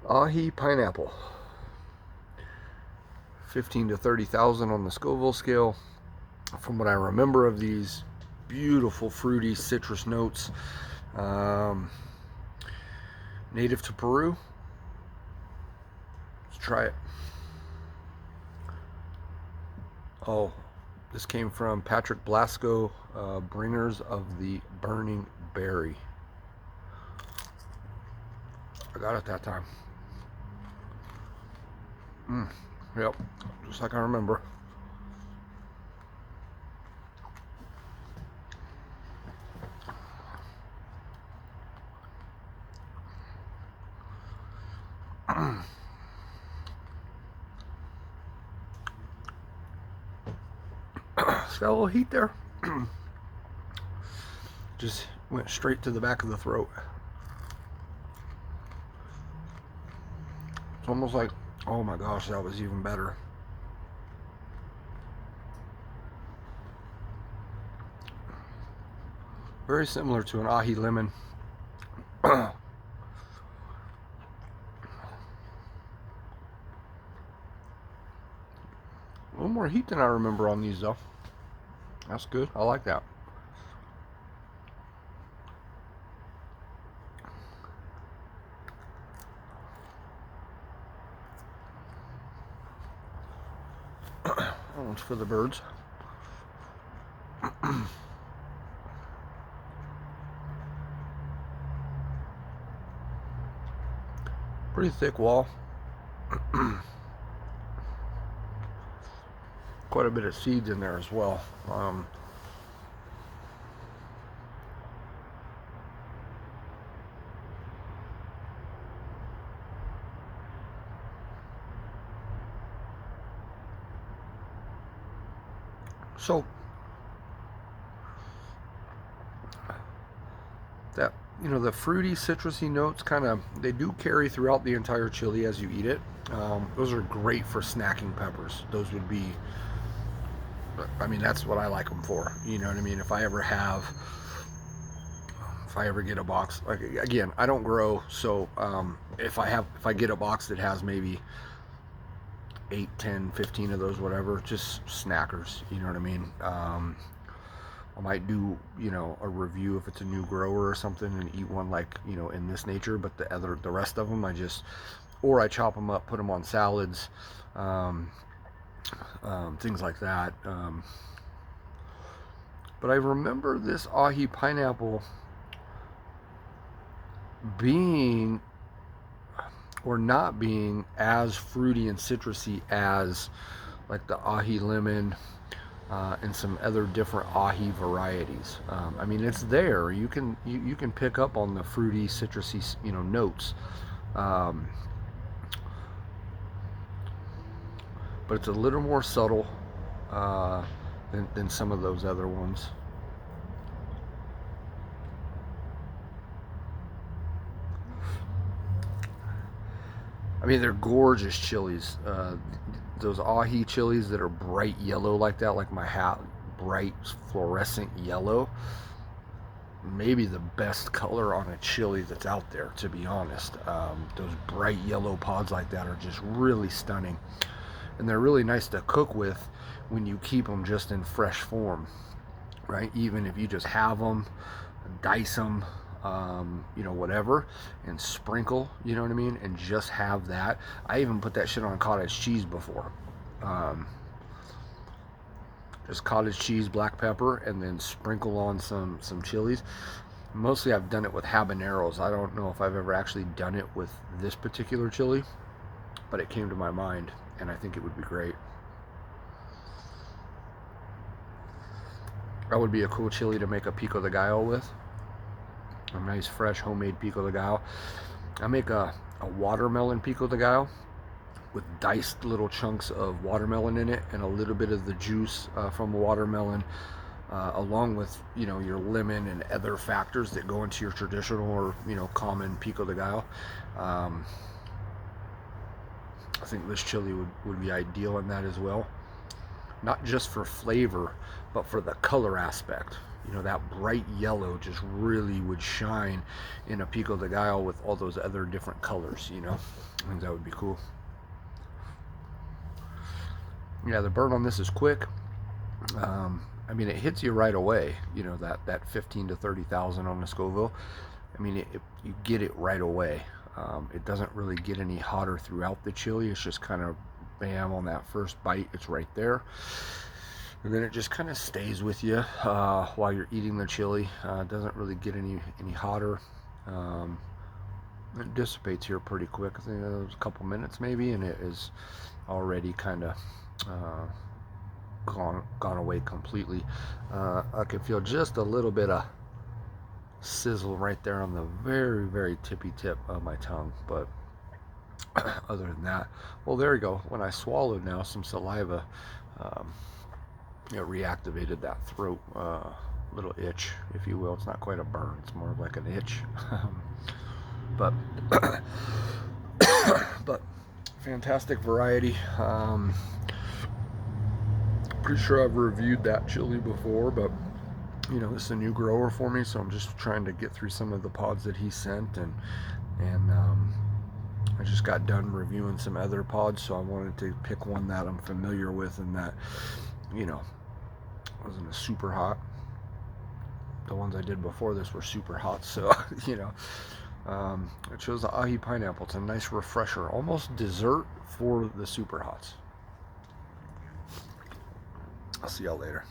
Ahi pineapple. 15 to 30,000 on the Scoville scale. From what I remember of these beautiful fruity citrus notes, um, native to Peru. Let's try it. Oh, this came from Patrick Blasco, Bringers of the Burning Berry. I got it that time. Yep, just like I remember. It's got a little heat there. Just went straight to the back of the throat. It's almost like, oh my gosh, that was even better. Very similar to an ahi lemon. A little more heat than I remember on these though. That's good. I like that. That one's for the birds. Pretty thick wall. Quite a bit of seeds in there as well. So that, the fruity citrusy notes they do carry throughout the entire chili as you eat it. Those are great for snacking peppers. Those would be, I mean, that's what I like them for. You know what I mean? If I ever get a box, like, again, I don't grow, so if I get a box that has maybe 8, 10, 15 of those, whatever, just snackers, you know what I mean? I might do, a review if it's a new grower or something and eat one like, in this nature, but the rest of them or I chop them up, put them on salads, things like that. But I remember this ahi pineapple being or not being as fruity and citrusy as like the ahi lemon and some other different ahi varieties. I mean, it's there. You can pick up on the fruity, citrusy, notes. Um, but it's a little more subtle than some of those other ones. I mean, they're gorgeous chilies. Those ahi chilies that are bright yellow like that, like my hat, bright fluorescent yellow. Maybe the best color on a chili that's out there, to be honest. Those bright yellow pods like that are just really stunning. And they're really nice to cook with when you keep them just in fresh form, right? Even if you just have them, dice them, whatever, and sprinkle, you know what I mean, and just have that. I even put that shit on cottage cheese before. Just cottage cheese, black pepper, and then sprinkle on some chilies. Mostly I've done it with habaneros. I don't know if I've ever actually done it with this particular chili, but it came to my mind, and I think it would be great. That would be a cool chili to make a pico de gallo with. A nice fresh homemade pico de gallo. I make a watermelon pico de gallo with diced little chunks of watermelon in it and a little bit of the juice from the watermelon, along with your lemon and other factors that go into your traditional or common pico de gallo. I think this chili would be ideal in that as well, not just for flavor but for the color aspect. you know, that bright yellow just really would shine in a pico de gallo with all those other different colors, you know. I think that would be cool. Yeah, the burn on this is quick. I mean, it hits you right away, you know, that 15 to 30,000 on the Scoville. I mean, you get it right away. It doesn't really get any hotter throughout the chili. It's just kind of bam on that first bite. It's right there. And then it just kind of stays with you while you're eating the chili. It doesn't really get any hotter. Um, it dissipates here pretty quick. I think it was a couple minutes maybe, and it is already kind of gone away completely. I can feel just a little bit of sizzle right there on the very tippy tip of my tongue, but other than that, well, there you go. When I swallowed now some saliva, um, it reactivated that throat little itch, if you will. It's not quite a burn, it's more of like an itch. But but fantastic variety. Pretty sure I've reviewed that chili before, but you know, this is a new grower for me, so I'm just trying to get through some of the pods that he sent, and I just got done reviewing some other pods, so I wanted to pick one that I'm familiar with and that, you know, wasn't a super hot. The ones I did before this were super hot, so you know, I chose the ahi pineapple. It's a nice refresher, almost dessert for the super hots. I'll see y'all later.